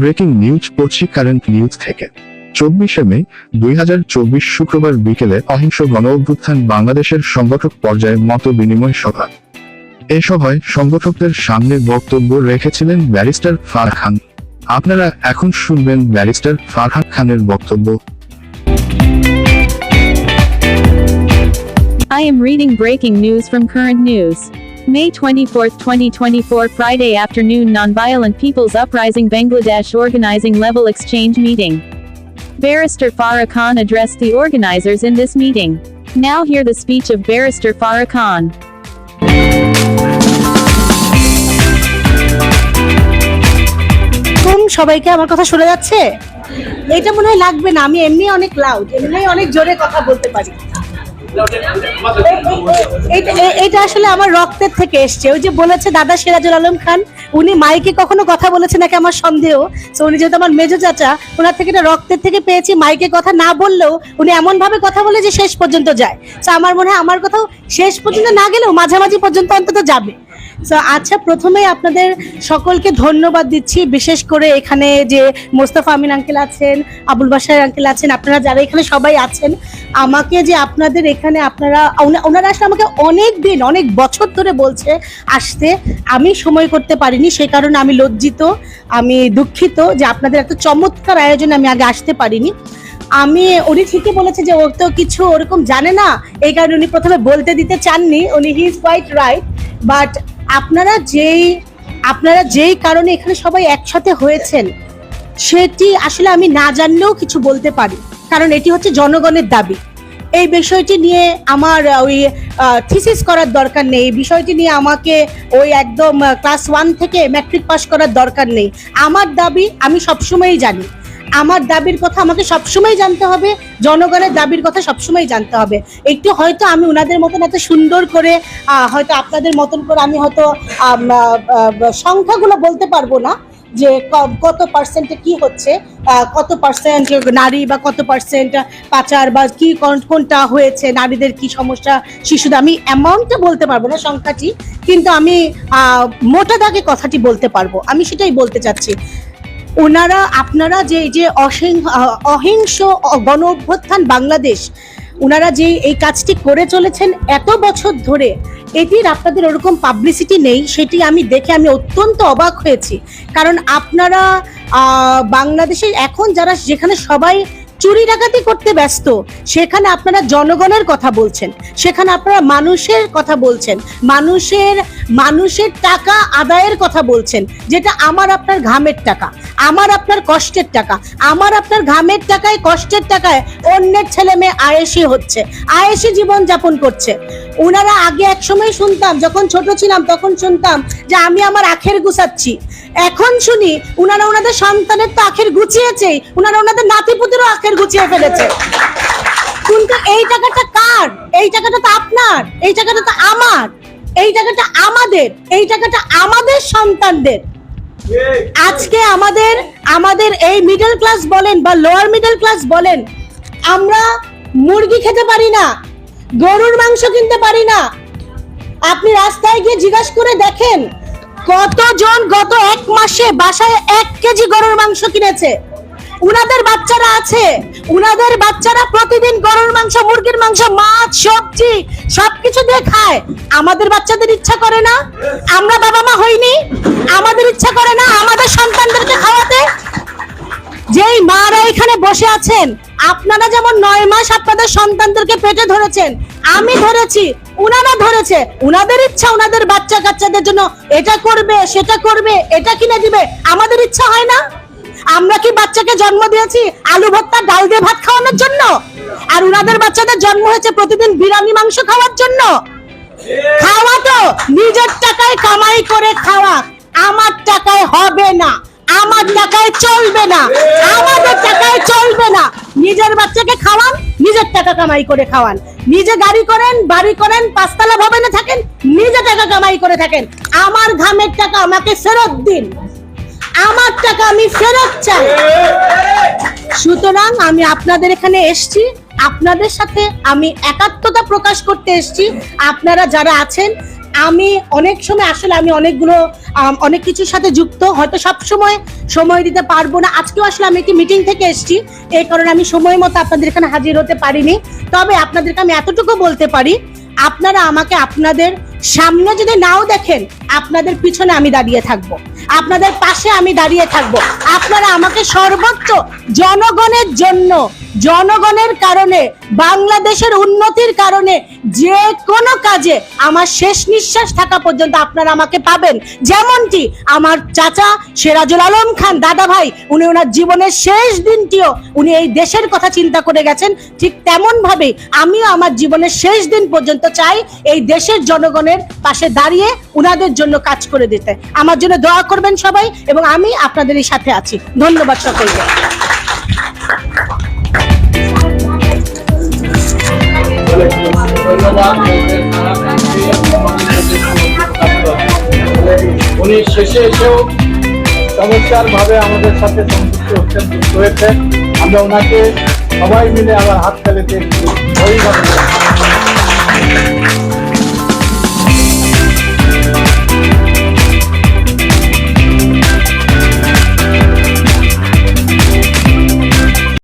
Breaking news পড়ছি current news থেকে। 24শে মে 2024 শুক্রবার বিকেলে অহিংস গণ অভ্যুত্থান বাংলাদেশের সংগঠক পর্যায়ে মত বিনিময় সভা। এ সভায় সংগঠকদের সামনে বক্তব্য রেখেছিলেন ব্যারিস্টার ফারহান খান। আপনারা এখন শুনবেন ব্যারিস্টার ফারহান খানের বক্তব্য। I am reading breaking news from Current News. May 24, 2024 Friday afternoon Nonviolent People's Uprising Bangladesh Organizing Level Exchange Meeting. Barrister Farah Khan addressed the organizers in this meeting. Now hear the speech of Barrister Farah Khan. সবাইকে আমার কথা শোনা যাচ্ছে? এটা মনে হয় লাগবে না, আমি এমনি অনেক লাউড, এমনি অনেক জোরে কথা বলতে পারি। এটা আসলে আমার রক্তের থেকে এসছে। ওই যে বলেছে দাদা সিরাজুল আলম খান, উনি মাইকে কখনো কথা বলেছে নাকি আমার সন্দেহ। তো উনি যেহেতু আমার মেজো চাচা, ওনার থেকে এটা রক্তের থেকে পেয়েছি। মাইকে কথা না বললেও উনি এমন ভাবে কথা বলে যে শেষ পর্যন্ত যায়। তো আমার মনে হয় আমার কথাও শেষ পর্যন্ত না গেলেও মাঝামাঝি পর্যন্ত অন্তত যাবে। আচ্ছা, প্রথমেই আপনাদের সকলকে ধন্যবাদ দিচ্ছি, বিশেষ করে এখানে যে মোস্তফা আমিন আঙ্কেল আছেন, আবুল বাশার আঙ্কেল আছেন, আপনারা যারা এখানে সবাই আছেন, আমাকে যে আপনাদের এখানে ওনারা আসলে আমাকে অনেক বছর ধরে বলছে আসতে, আমি সময় করতে পারিনি। সেই কারণে আমি লজ্জিত, আমি দুঃখিত যে আপনাদের এত চমৎকার আয়োজনে আমি আগে আসতে পারিনি। উনি ঠিকই বলেছে যে ও তো কিছু ওরকম জানে না, এই কারণে উনি প্রথমে বলতে দিতে চাননি। He is quite right. But আপনারা যেই কারণে এখানে সবাই একসাথে হয়েছেন, সেটি আসলে আমি না জানলেও কিছু বলতে পারি, কারণ এটি হচ্ছে জনগণের দাবি। এই বিষয়টি নিয়ে আমার ওই থিসিস করার দরকার নেই, এই বিষয়টি নিয়ে আমাকে ওই একদম ক্লাস 1 থেকে ম্যাট্রিক পাস করার দরকার নেই। আমার দাবি আমি সবসময়ই জানি, আমার দাবির কথা আমাকে সবসময় জানতে হবে, জনগণের দাবির কথা সবসময় জানতে হবে। একটু হয়তো আমি ওনাদের মতন এত সুন্দর করে, হয়তো আপনাদের মতন করে আমি হয়তো সংখ্যাগুলো বলতে পারবো না যে কত পার্সেন্টে কি হচ্ছে, কত পার্সেন্ট নারী বা কত পার্সেন্ট পাচার বা কি কোনটা হয়েছে, নারীদের কি সমস্যা, শিশুদের, আমি অ্যামাউন্টটা বলতে পারবো না সংখ্যাটি, কিন্তু আমি মোটা দাগে কথাটি বলতে পারবো। আমি সেটাই বলতে চাচ্ছি, আপনারা যে অহিংস গণ অভ্যুত্থান বাংলাদেশ, ওনারা যে এই কাজটি করে চলেছেন এত বছর ধরে, এটির আপনাদের ওরকম পাবলিসিটি নেই, সেটি আমি দেখে আমি অত্যন্ত অবাক হয়েছি। কারণ আপনারা বাংলাদেশে এখন যেখানে সবাই চুরি ডাকাতি করতে ব্যস্ত, সেখানে আপনারা জনগণের কথা বলছেন, সেখানে আপনারা মানুষের কথা বলছেন, মানুষের টাকা আদায়ের কথা বলছেন, যেটা আমার আপনার ঘামের টাকা, আমার আপনার কষ্টের টাকা, আমার আপনার ঘামের টাকায় কষ্টের টাকায় অন্যের ছেলে মেয়ে আয়েশি জীবন যাপন করছে। ওনারা আগে এক সময় শুনতাম, যখন ছোট ছিলাম তখন শুনতাম যে আমি আমার আখের গুছাচ্ছি। এখন শুনি ওনারা ওনাদের সন্তানের তো আখের গুছিয়েছে, ওনারা ওনাদের নাতিপুতিরও আখের গুছিয়ে ফেলেছে। কিন্তু এই টাকাটা কার? এই টাকাটা তো আপনার, এই টাকাটা তো আমার, এই টাকাটা আমাদের, এই টাকাটা আমাদের সন্তানদের। আজকে আমাদের এই মিডল ক্লাস বলেন বা লোয়ার মিডল ক্লাস বলেন, আমরা মুরগি খেতে পারি না, গরুর মাংস কিনতে পারি না। আপনি রাস্তায় গিয়ে জিজ্ঞাসা করে দেখেন কতজন গত 1 মাসে বাসায় 1 কেজি গরুর মাংস কিনেছে। উনাদের বাচ্চারা আছে, উনাদের বাচ্চারা প্রতিদিন গরুর মাংস, মুরগির মাংস, মাছ, সবজি সবকিছু দিয়ে খায়। আমাদের বাচ্চাদের ইচ্ছা করে না? আমরা বাবা মা হইনি? আমাদের ইচ্ছা করে না আমাদের সন্তানদেরকে খাওয়াতে? যেই মারা এখানে বসে আছেন, আপনারা যেমন 9 মাস আপনাদের সন্তানদেরকে পেটে ধরেছেন, আমি ধরেছি, উনারা ধরেছে, উনাদের ইচ্ছা উনাদের বাচ্চা কাচ্চাদের জন্য এটা করবে, সেটা করবে, এটা কিনে দিবে। আমাদের ইচ্ছা হয় না? আমরা কি বাচ্চাকে জন্ম দিয়েছি আলু ভর্তা ডাল দিয়ে ভাত খাওয়ানোর জন্য? আর উনাদের বাচ্চাদের জন্ম হয়েছে প্রতিদিন বিরিয়ানি মাংস খাওয়ার জন্য? খাওয়া তো নিজের টাকায় কামাই করে খাওয়া, আমার টাকায় হবে না, আমার টাকায় চলবে না, আমাদের টাকায় চলবে না। নিজের বাচ্চাকে খাওয়ান, নিজের টাকা কামাই করে খাওয়ান, নিজে গাড়ি করেন, বাড়ি করেন, 5 তলা ভবনে থাকেন, নিজে টাকা কামাই করে থাকেন। আমার ঘামের টাকা আমাকে ফেরত দিন, আমার টাকা আমি ফেরত চাই। সুতরাং আমি আপনাদের এখানে এসেছি, আপনাদের সাথে আমি একাত্মতা প্রকাশ করতে এসেছি। আপনারা যারা আছেন, আমি অনেক সময় আসলে আমি অনেক কিছুর সাথে যুক্ত, হয়তো সব সময় সময় দিতে পারবো না। আজকেও আসলে আমি একটি মিটিং থেকে এসেছি, এই কারণে আমি সময় মতো আপনাদের এখানে হাজির হতে পারিনি। তবে আপনাদেরকে আমি এতটুকু বলতে পারি, আপনারা আমাকে আপনাদের সামনে যদি নাও দেখেন, আপনাদের পিছনে আমি দাঁড়িয়ে থাকব, আপনাদের পাশে আমি দাঁড়িয়ে থাকব। আপনারা আমাকে সর্বোচ্চ জনগণের জন্য, জনগণের কারণে, বাংলাদেশের উন্নতির কারণে যে কোনো কাজে আমার শেষ নিঃশ্বাস থাকা পর্যন্ত আপনারা আমাকে পাবেন। যেমনটি আমার চাচা সিরাজুল আলম খান দাদা ভাই, উনি ওনার জীবনের শেষ দিনটিও উনি এই দেশের কথা চিন্তা করে গেছেন, ঠিক তেমন ভাবে আমিও আমার জীবনের শেষ দিন পর্যন্ত চাই এই দেশের জনগণের পাশে দাঁড়িয়ে উনাদের জন্য কাজ করে দিতে। আমার জন্য দোয়া করবেন সবাই, এবং আমি আপনাদেরই সাথে আছি। ধন্যবাদ সকলকে। উনি শেষে এসেও চমৎকার ভাবে আমাদের সাথে সংযুক্ত হচ্ছেন, যুক্ত হয়েছে। আমরা ওনাকে সবাই মিলে আবার হাত তালিতে